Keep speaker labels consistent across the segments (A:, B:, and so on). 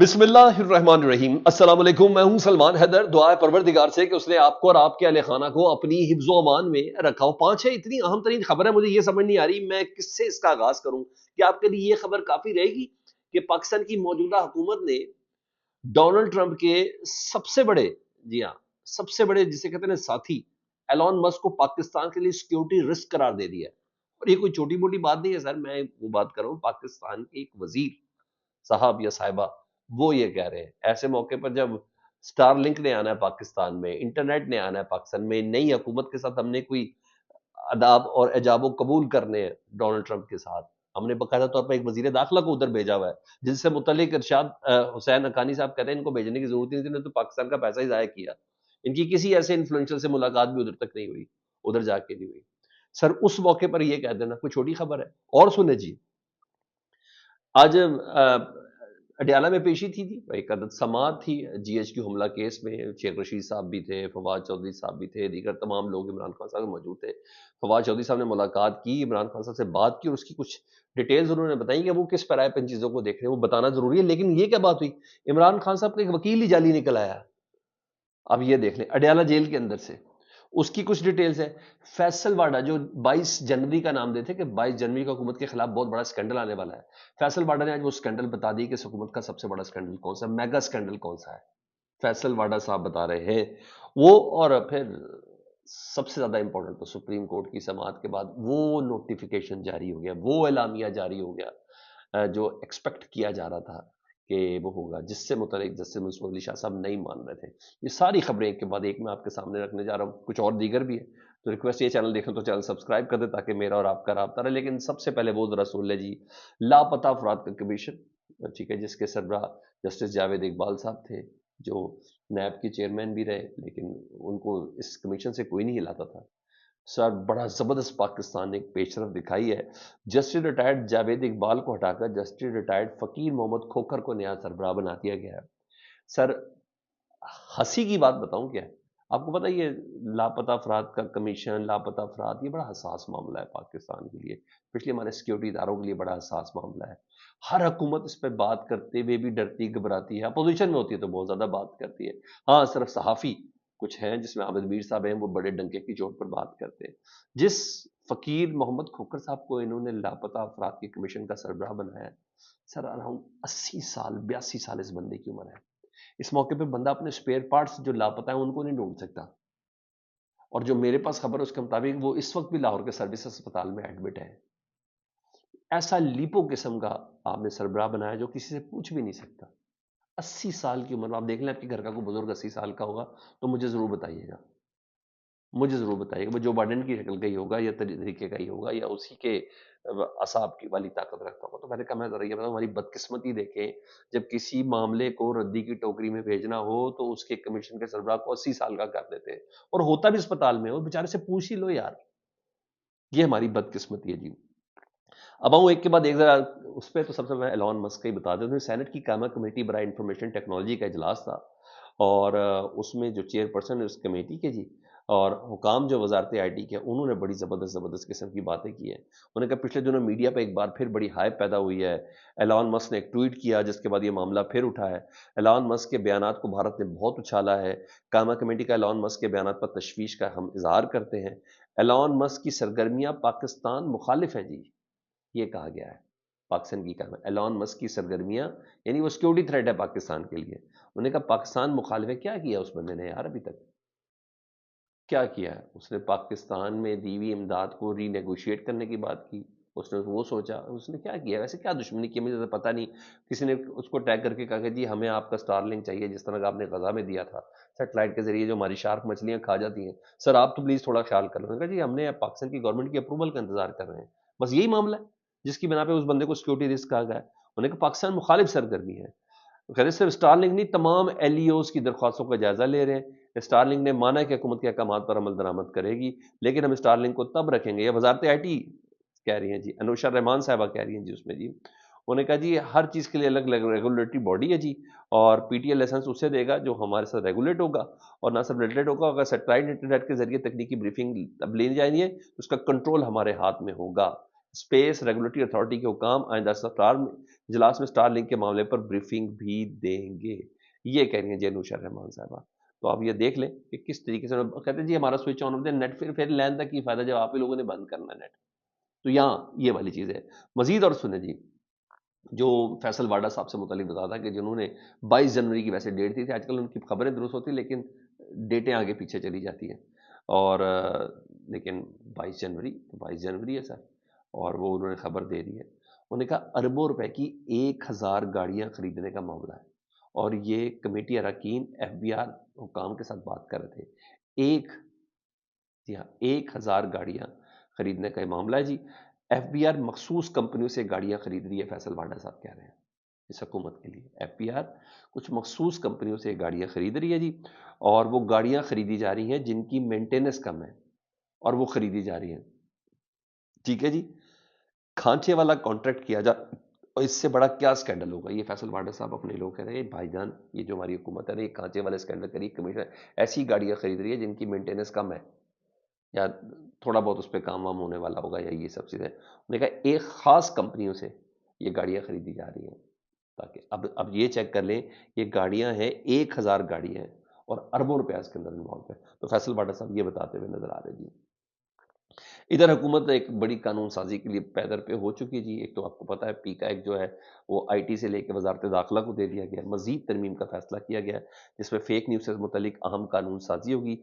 A: बिस्मिल्लाहिर्रहमानिर्रहीम। अस्सलाम वालेकुम। मैं हूं सलमान हैदर। दुआ है परवरदिगार से कि उसने आपको और आपके अहले खाना को अपनी हिफ्ज़ व अमान में रखा हो। 5-6 इतनी अहम तरीन खबर है, मुझे ये समझ नहीं आ रही मैं किससे इसका आगाज करूं। कि आपके लिए ये खबर काफी रहेगी कि पाकिस्तान की मौजूदा हुकूमत ने डोनाल्ड ट्रंप के सबसे बड़े, जी हाँ, सबसे बड़े जिसे कहते हैं ना साथी, एलॉन मस्क को पाकिस्तान के लिए सिक्योरिटी रिस्क करार दे दिया है। और ये कोई छोटी मोटी बात नहीं है सर। मैं वो बात कर रहा हूं, पाकिस्तान के एक वजीर साहब या साहिबा वो ये कह रहे हैं। ऐसे मौके पर जब स्टार लिंक ने आना है पाकिस्तान में, इंटरनेट ने आना है पाकिस्तान में, नई हुकूमत के साथ हमने कोई अदाब और एजाब कबूल करने हैं डोनाल्ड ट्रंप के साथ, हमने बाकायदा तौर पर एक वजीर दाखिला को उधर भेजा हुआ है, जिनसे मुतलिक इरशाद हुसैन हक्कानी साहब कहते हैं इनको भेजने की जरूरत नहीं थी, इन्होंने तो पाकिस्तान का पैसा ही जाया किया। इनकी किसी ऐसे इन्फ्लुएंसर से मुलाकात भी उधर तक नहीं हुई, उधर जाके नहीं हुई। सर उस मौके पर ये कह देना कोई छोटी खबर है। और सुने जी, आज अडयाला में पेशी थी एक अदद समाअत थी जीएचक्यू हमला केस में। शेख रशीद साहब भी थे, फवाद चौधरी साहब भी थे, दीगर तमाम लोग इमरान खान साहब मौजूद थे। फवाद चौधरी साहब ने मुलाकात की, इमरान खान साहब से बात की और उसकी कुछ डिटेल्स उन्होंने बताई कि वो किस पर आए इन चीज़ों को देख रहे हैं, वो बताना जरूरी है। लेकिन ये क्या बात हुई, इमरान खान साहब का एक वकील ही जाली निकल आया। अब ये देख लें, अडयाला जेल के अंदर से उसकी कुछ डिटेल्स है। फैसल वाडा जो 22 जनवरी का नाम देते कि 22 जनवरी को हुकूमत के खिलाफ बहुत बड़ा स्कैंडल आने वाला है, फैसल वाडा ने आज वो स्कैंडल बता दी कि इस हुकूमत का सबसे बड़ा स्कैंडल कौन सा, मेगा स्कैंडल कौन सा है, फैसल वाडा साहब बता रहे हैं वो। और फिर सबसे ज्यादा इंपॉर्टेंट तो सुप्रीम कोर्ट की समाअत के बाद वो नोटिफिकेशन जारी हो गया, वो एलामिया जारी हो गया जो एक्सपेक्ट किया जा रहा था कि वो होगा, जिससे मुतल्लिक जस्टिस मंसूर अली शाह साहब नहीं मान रहे थे। ये सारी खबरें एक के बाद एक मैं आपके सामने रखने जा रहा हूँ, कुछ और दीगर भी है। तो रिक्वेस्ट, ये चैनल देखें तो चैनल सब्सक्राइब कर दे ताकि मेरा और आपका राब्ता रहे। लेकिन सबसे पहले वो जरा सुन ले जी, लापता अफराद का कमीशन, ठीक है, जिसके सरबराह जस्टिस जावेद इकबाल साहब थे, जो नैब के चेयरमैन भी रहे, लेकिन उनको इस कमीशन से कोई नहीं हिलाता था। सर बड़ा जबरदस्त पाकिस्तान ने एक पेशरफ दिखाई है। जस्टिस रिटायर्ड जावेद इकबाल को हटाकर जस्टिस रिटायर्ड फकीर मोहम्मद खोखर को नया सरबराह बना दिया गया है। सर हंसी की बात बताऊं क्या है, आपको पता है ये लापता अफराद का कमीशन, लापता अफराद, ये बड़ा हसास मामला है पाकिस्तान के लिए, पिछले हमारे सिक्योरिटी इदारों के लिए बड़ा हसास मामला है। हर हुकूमत इस पर बात करते हुए भी डरती घबराती है, अपोजिशन में होती है तो बहुत ज्यादा बात करती है। हाँ, सिर्फ सहाफी कुछ हैं जिसमें आबिद मीर साहब हैं, वो बड़े डंके की चोट पर बात करते हैं। जिस फकीर मोहम्मद खोखर साहब को इन्होंने लापता अफराद की कमीशन का सरबराह बनाया है, सर अराउंड 80 साल 82 साल इस बंदे की उम्र है। इस मौके पे बंदा अपने स्पेयर पार्ट्स जो लापता है उनको नहीं ढूंढ सकता। और जो मेरे पास खबर है उसके मुताबिक वो इस वक्त भी लाहौर के सर्विस अस्पताल में एडमिट है। ऐसा लीपो किस्म का आपने सरबराह बनाया जो किसी से पूछ भी नहीं सकता। 80 साल की उम्र, आप देख लें आपके घर का कोई बुजुर्ग 80 साल का होगा तो मुझे जरूर बताइएगा, मुझे जरूर बताइएगा वो जो बाइडेन की शक्ल का ही होगा या तरीके का ही होगा या उसी के असाब की वाली ताकत रखता होगा। तो मैंने कहा मैं जरा ये बताऊं, हमारी बदकिस्मती देखें, जब किसी मामले को रद्दी की टोकरी में भेजना हो तो उसके कमीशन के सरबराह को 80 साल का कर देते हैं, और होता भी अस्पताल में हो, बेचारे से पूछ ही लो यार। ये हमारी बदकिस्मती है जी। अब आऊँ एक के बाद एक, जरा उस पर तो सबसे पहले एलॉन मस्क का ही बता दें। सेनेट की कायमा कमेटी बराए इंफॉर्मेशन टेक्नोलॉजी का इजलास था, और उसमें जो चेयरपर्सन है उस कमेटी के जी और हुकाम जो वजारत आईटी के, उन्होंने बड़ी ज़बरदस्त किस्म की बातें की हैं। उन्होंने कहा पिछले दिनों मीडिया पर एक बार फिर बड़ी हाइप पैदा हुई है, एलॉन मस्क ने एक ट्वीट किया जिसके बाद ये मामला फिर उठा है। एलॉन मस्क के बयानात को भारत ने बहुत उछाला है। कायमा कमेटी का एलॉन मस्क के बयानात पर तशवीश का हम इजहार करते हैं। एलॉन मस्क की सरगर्मियां पाकिस्तान मुखालिफ हैं जी, ये कहा गया है। पाकिस्तान की कहा एलॉन मस्क की सरगर्मियां, यानी वो सिक्योरिटी थ्रेट है पाकिस्तान के लिए। उन्होंने कहा पाकिस्तान मुखालिफ है। क्या किया उस बंदे ने यार, अभी तक क्या किया है उसने? पाकिस्तान में दी हुई इमदाद को रीनेगोशिएट करने की बात की, उसने वो सोचा, उसने क्या किया? वैसे क्या दुश्मनी की मुझे तो पता नहीं। किसी ने उसको टैग करके कहा कि जी हमें आपका स्टारलिंक चाहिए, जिस तरह का आपने गजा में दिया था सेटेलाइट के जरिए जो हमारी शार्क मछलियां खा जाती हैं, सर आप तो प्लीज थोड़ा ख्याल कर लो। कहा जी हमने पाकिस्तान की गवर्नमेंट की अप्रूवल का इंतजार कर रहे हैं, बस यही मामला है जिसकी बिना पे उस बंदे को सिक्योरिटी रिस्क कहा गया है। उन्होंने कहा पाकिस्तान मुखालिफ सरगर्मी है। खैर सिर्फ स्टारलिंक नहीं, तमाम एलईओज की दरख्वास्तों का जायजा ले रहे हैं। स्टारलिंक ने माना कि हुकूमत के अहकाम पर अमल दरामद करेगी, लेकिन हम स्टारलिंक को तब रखेंगे, या वजारत आईटी कह रही हैं जी, अनुशा रहमान साहबा कह रही हैं जी उसमें जी। उन्होंने कहा जी हर चीज़ के लिए अलग अलग रेगुलेटरी बॉडी है जी, और पीटीएल लाइसेंस उसे देगा जो हमारे साथ रेगुलेट होगा, और ना सिर्फ रेगुलेट होगा, अगर सैटेलाइट इंटरनेट के जरिए तकनीकी ब्रीफिंग अब लेनी जाएंगे तो उसका कंट्रोल हमारे हाथ में होगा। स्पेस रेगुलेटरी अथॉरिटी के हुकाम आइंदा इजलास में स्टार लिंक के मामले पर ब्रीफिंग भी देंगे, ये कह रही हैं जेनूशा रहमान साहबा। तो आप ये देख लें कि किस तरीके से कहते हैं जी हमारा स्विच ऑन होता है नेट, फिर लैन तक की फायदा जब आप ही लोगों ने बंद करना नेट। तो यहाँ ये वाली चीज़ है। मजीद और सुने जी, जो फैसल वाडा साहब से मुतालिक बता था कि जिन्होंने 22 जनवरी की वैसे डेट थी, आजकल उनकी खबरें दुरुस्त होती लेकिन डेटें आगे पीछे चली जाती हैं। और लेकिन 22 जनवरी है सर, और वो उन्होंने खबर दे दी है। उन्होंने कहा अरबों रुपए की 1000 गाड़ियां खरीदने का मामला है, और ये कमेटी अरकान एफबीआर हुकाम के साथ बात कर रहे थे। जी हाँ, 1000 गाड़ियां खरीदने का ये मामला है जी। एफबीआर मखसूस कंपनियों से गाड़ियां खरीद रही है, फैसल वाडा साहब कह रहे हैं इस हुकूमत के लिए। एफबीआर कुछ मखसूस कंपनियों से गाड़ियां खरीद रही है जी, और वो गाड़ियां खरीदी जा रही हैं जिनकी मेंटेनेंस कम है, और वो खरीदी जा रही हैं। ठीक है जी, खांचे वाला कॉन्ट्रैक्ट किया जा, और इससे बड़ा क्या स्कैंडल होगा। ये फैसल वाडा साहब अपने लोग कह रहे हैं भाईजान, ये जो हमारी हुकूमत है ना, ये खांचे वाले स्कैंडल करी, कमीशन ऐसी गाड़ियां खरीद रही है जिनकी मेंटेनेंस कम है, या थोड़ा बहुत उस पर काम वाम होने वाला होगा, या ये सब चीज़ें। उन्होंने कहा एक खास कंपनियों से ये गाड़ियां खरीदी जा रही हैं, ताकि अब ये चेक कर लें, ये गाड़ियां हैं 1000 गाड़ियां हैं, और अरबों रुपया इसके अंदर इन्वॉल्व है। तो फैसल वाडा साहब ये बताते हुए नजर आ रहे जी। इधर हुकूमत एक बड़ी कानून साजी के लिए पैदर पे हो चुकी है जी। एक तो आपको पता है पीका एक जो है वो आईटी से लेकर वजारत दाखिला को दे दिया गया, मजीद तरमीम का फैसला किया गया, जिसमें फेक न्यूज से मुतलिक अहम कानून साजी होगी।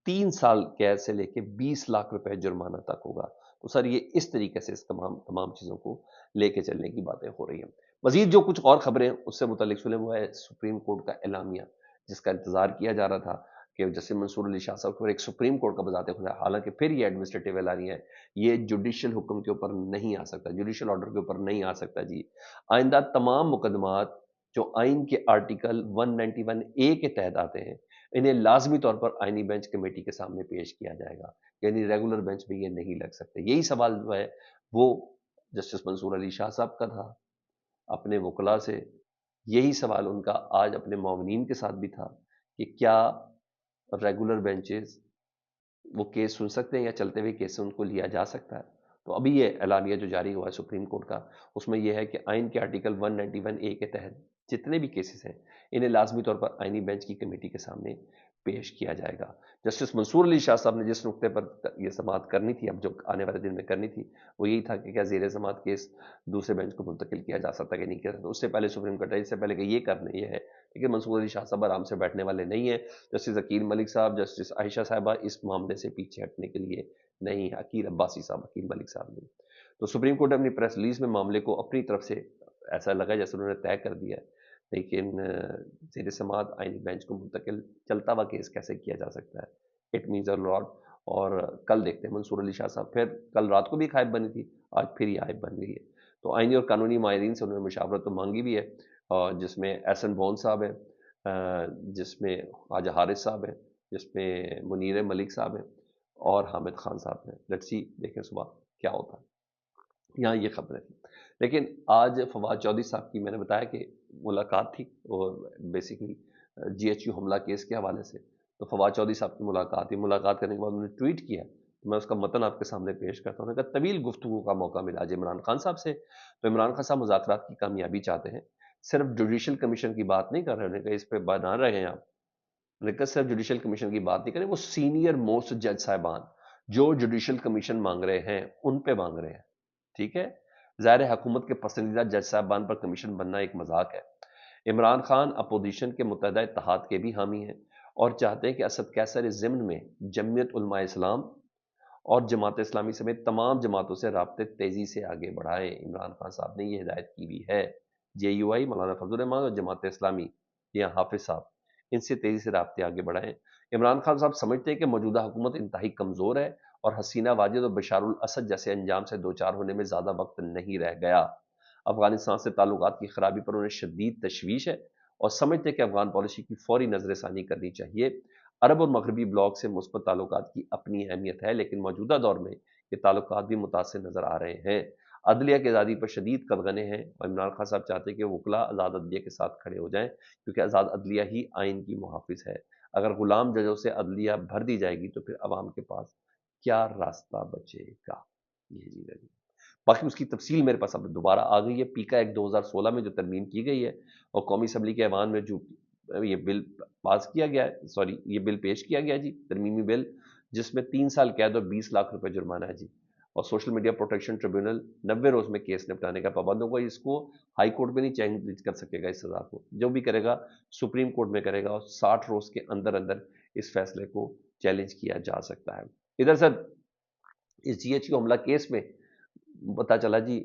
A: 3 साल कैद से लेकर 20 लाख रुपए जुर्माना तक होगा। तो सर ये इस तरीके से इस तमाम तमाम चीज़ों को लेके चलने की बातें हो रही हैं। मजीद जो कुछ और खबरें उससे मुतलिक सुने, वो है सुप्रीम कोर्ट का एलामिया, जिसका इंतजार किया जा रहा था कि जैसे मंसूर अली शाह साहब को एक सुप्रीम कोर्ट का बजाते खुदा, हालांकि फिर ये एडमिनिस्ट्रेटिव एलानिया है, ये जुडिशियल हुक्म के ऊपर नहीं आ सकता, जुडिशियल ऑर्डर के ऊपर नहीं आ सकता जी। आइंदा तमाम मुकदमात जो आइन के आर्टिकल 191A के तहत आते हैं, इन्हें लाजमी तौर पर आइनी बेंच कमेटी के सामने पेश किया जाएगा, यानी रेगुलर बेंच में ये नहीं लग सकते। यही सवाल जो है वो जस्टिस मंसूर अली शाह साहब का था अपने वकला से, यही सवाल उनका आज अपने मौमनीन के साथ भी था कि क्या रेगुलर बेंचेस वो केस सुन सकते हैं, या चलते हुए केस से उनको लिया जा सकता है। तो अभी ये एलानिया जो जारी हुआ है सुप्रीम कोर्ट का, उसमें यह है कि आइन के आर्टिकल 191A के तहत जितने भी केसेस हैं, इन्हें लाजमी तौर पर आइनी बेंच की कमेटी के सामने पेश किया जाएगा। जस्टिस मंसूर अली शाह साहब ने जिस नुक्ते पर यह समाअत करनी थी, अब जो आने वाले दिन में करनी थी, वो यही था कि क्या जेर समाअत केस दूसरे बेंच को मुंतकिल किया जा सकता है कि नहीं किया सकता। उससे पहले सुप्रीम कोर्ट है, इससे पहले कि ये करने ये है, लेकिन मंसूर अली शाह साहब आराम से बैठने वाले नहीं है। जस्टिस अकील मलिक साहब, जस्टिस आयशा साहबा इस मामले से पीछे हटने के लिए नहीं, अकील अब्बासी साहब, अकील मलिक साहब ने। तो सुप्रीम कोर्ट ने अपनी प्रेस रिलीज में मामले को अपनी तरफ से ऐसा लगा जैसे उन्होंने तय कर दिया है, लेकिन जेर समाअत आइनी बेंच को मुंतकिल चलता हुआ केस कैसे किया जा सकता है, इट मीन्स अ लॉट। और कल देखते हैं मंसूर अली शाह साहब, फिर कल रात को भी एक आयब बनी थी, आज फिर ये आयब बन गई है। तो आइनी और कानूनी माहिरीन से उन्होंने मुशावरत तो मांगी भी है, और जिसमें एहसन बॉन साहब है, जिसमें ख्वाजा हारिस साहब हैं, जिसमें मुनीर मलिक साहब हैं, और हामिद खान साहब हैं। लेट्स सी, देखें सुबह क्या होता है। यहाँ ये खबरें थी, लेकिन आज फवाद चौधरी साहब की मैंने बताया कि मुलाकात थी, और बेसिकली जीएचयू हमला केस के हवाले से। तो फवाद चौधरी साहब की मुलाकात थी, मुलाकात करने के बाद उन्होंने ट्वीट किया, तो मैं उसका मतन आपके सामने पेश करता हूँ। उन्होंने कहा तवील गुफ्तगू का मौका मिला आज इमरान खान साहब से, तो इमरान खान साहब मुज़ाकरात की कामयाबी चाहते हैं, सिर्फ जुडिशल कमीशन की बात नहीं कर रहे। उन्होंने कहा इस पर बना रहे हैं आप, उन्होंने कहा सिर्फ जुडिशल कमीशन की बात नहीं करें, वो सीनियर मोस्ट जज साहबान जो जुडिशल कमीशन मांग रहे हैं उन पे मांग रहे हैं। ठीक है, ज़ाहिर है हुकूमत के पसंदीदा जज साहबान पर कमीशन बनना एक मजाक है। इमरान खान अपोजिशन के मुत्तहदा इत्तेहाद के भी हामी हैं, और चाहते हैं कि असद कैसर ज़िम्न में जमीयत उलमा इस्लाम और जमात इस्लामी समेत तमाम जमातों से राब्ते तेज़ी से आगे बढ़ाएं। इमरान खान साहब ने यह हिदायत की भी है। JUI मौलाना फजल रहमान और जमात इस्लामी या हाफिज साहब, इनसे तेज़ी से राब्ते आगे बढ़ाएं। इमरान खान साहब समझते हैं कि मौजूदा हुकूमत इंतहाई कमज़ोर है, और हसीना वाजिद और बशारुल असद जैसे अंजाम से दो चार होने में ज़्यादा वक्त नहीं रह गया। अफगानिस्तान से ताल्लुकात की खराबी पर उन्हें शदीद तशवीश है, और समझते हैं कि अफगान पॉलिसी की फौरी नजरसानी करनी चाहिए। अरब और मगरबी ब्लॉक से मुस्बत ताल्लुकात की अपनी अहमियत है, लेकिन मौजूदा दौर में ये ताल्लुकात भी मुतासिर नजर आ रहे हैं। अदलिया की आज़ादी पर शदीद कदगने हैं, और इमरान खान साहब चाहते हैं कि वकला आज़ाद अदलिया के साथ खड़े हो जाएं, क्योंकि आज़ाद अदलिया ही आइन की मुहाफिज है। अगर गुलाम जजों से अदलिया भर दी जाएगी तो फिर अवाम के पास क्या रास्ता बचेगा। ये चीज़ है। باقی اس کی تفصیل میرے پاس اب دوبارہ آ گئی ہے. پیکا ایک 2016 میں جو ترمیم کی گئی ہے اور قومی اسمبلی کے ایوان میں جو یہ بل پاس کیا گیا ہے، سوری یہ بل پیش کیا گیا جی، ترمیمی بل، جس میں 3 سال قید اور 20 لاکھ روپے جرمانہ ہے جی. اور سوشل میڈیا پروٹیکشن ٹریبیونل 90 روز میں کیس نپٹانے کا پابند ہوگا. اس کو ہائی کورٹ میں نہیں چیلنج کر سکے گا. اس سزا کو جو بھی کرے گا سپریم کورٹ میں کرے گا اور 60 روز کے اندر اندر اس فیصلے کو چیلنج کیا جا سکتا ہے. ادھر سر اس جی ایچ کیو حملہ کیس میں پتا چلا جی،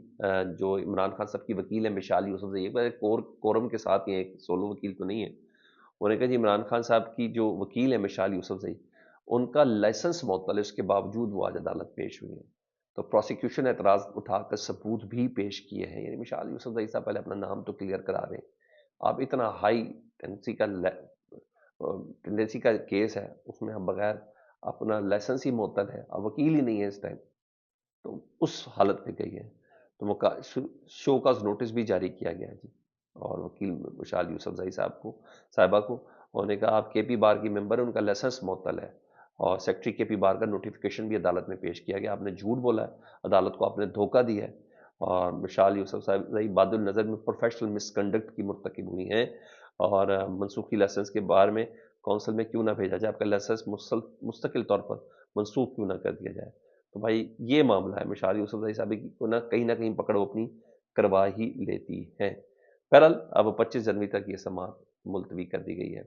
A: جو عمران خان صاحب کی وکیل ہے مشال یوسف زئی، یہ کورم کے ساتھ یہ ایک سولو وکیل تو نہیں ہے. انہوں نے کہا جی عمران خان صاحب کی جو وکیل ہے مشال یوسف زئی، ان کا لائسنس معطل ہے، اس کے باوجود وہ آج عدالت پیش ہوئی ہیں. تو پروسیکیوشن اعتراض اٹھا کر ثبوت بھی پیش کیے ہیں. یعنی مشال یوسف زئی صاحب پہلے اپنا نام تو کلیئر کرا رہے ہیں. آپ اتنا ہائی ٹینڈنسی کا کیس ہے، اس میں ہم بغیر اپنا لائسنس ہی معطل ہے، اب وکیل ہی نہیں ہے اس ٹائم، تو اس حالت میں گئی ہے. تو شو کاز نوٹس بھی جاری کیا گیا جی. اور وکیل مشال یوسف زئی صاحبہ کو انہوں نے کہا آپ کے پی بار کی ممبر ہیں، ان کا لائسنس معطل ہے، اور سیکٹری کے پی بار کا نوٹیفیکیشن بھی عدالت میں پیش کیا گیا. آپ نے جھوٹ بولا ہے، عدالت کو آپ نے دھوکہ دیا ہے. اور مشال یوسف زئی باد النظر میں پروفیشنل مس کنڈکٹ کی مرتکب ہوئی ہیں. اور منسوخی لائسنس کے بارے میں کونسل میں کیوں نہ بھیجا جائے، آپ کا لائسنس مستقل طور پر منسوخ کیوں نہ کر دیا جائے. تو بھائی یہ معاملہ ہے، مشال یوسف زئی صاحب کو نہ کہیں پکڑ وہ اپنی کروا ہی لیتی ہے. بہرحال اب 25 جنوری تک یہ سماعت ملتوی کر دی گئی ہے.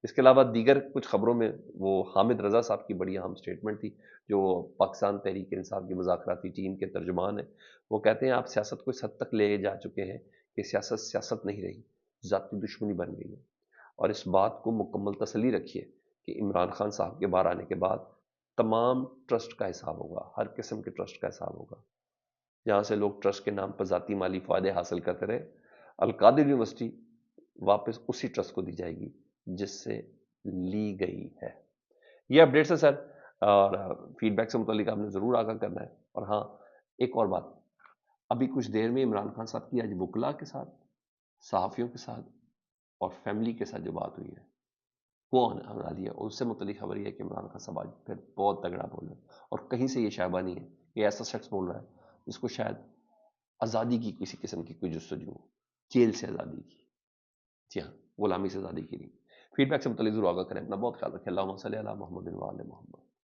A: اس کے علاوہ دیگر کچھ خبروں میں وہ حامد رضا صاحب کی بڑی اہم سٹیٹمنٹ تھی، جو پاکستان تحریک انصاف کی مذاکراتی ٹیم کے ترجمان ہیں. وہ کہتے ہیں آپ سیاست کو اس حد تک لے جا چکے ہیں کہ سیاست نہیں رہی، ذاتی دشمنی بن گئی ہے. اور اس بات کو مکمل تسلی رکھیے کہ عمران خان صاحب کے باہر آنے کے بعد تمام ٹرسٹ کا حساب ہوگا، ہر قسم کے ٹرسٹ کا حساب ہوگا. جہاں سے لوگ ٹرسٹ کے نام پر ذاتی مالی فائدے حاصل کرتے رہے، القادر یونیورسٹی واپس اسی ٹرسٹ کو دی جائے گی جس سے لی گئی ہے. یہ اپڈیٹس ہے سر، اور فیڈ بیک سے متعلق آپ نے ضرور آگاہ کرنا ہے. اور ہاں ایک اور بات، ابھی کچھ دیر میں عمران خان صاحب کی آج وکلا کے ساتھ، صحافیوں کے ساتھ اور فیملی کے ساتھ جو بات ہوئی ہے وہ آنے والی ہے. اور اس سے متعلق خبر یہ ہے کہ عمران خان صاحب آج پھر بہت تگڑا بول رہے ہیں، اور کہیں سے یہ شائبہ نہیں ہے. یہ ایسا شخص بول رہا ہے جس کو شاید آزادی کی کسی قسم کی کوئی جستجو ہو، جیل سے آزادی کی، جی ہاں غلامی سے آزادی کی نہیں. فیڈ بیک سے متعلق ضرور آگاہ کریں. اپنا بہت خیال رکھیں. اللہم صلی علی محمد و آل محمد.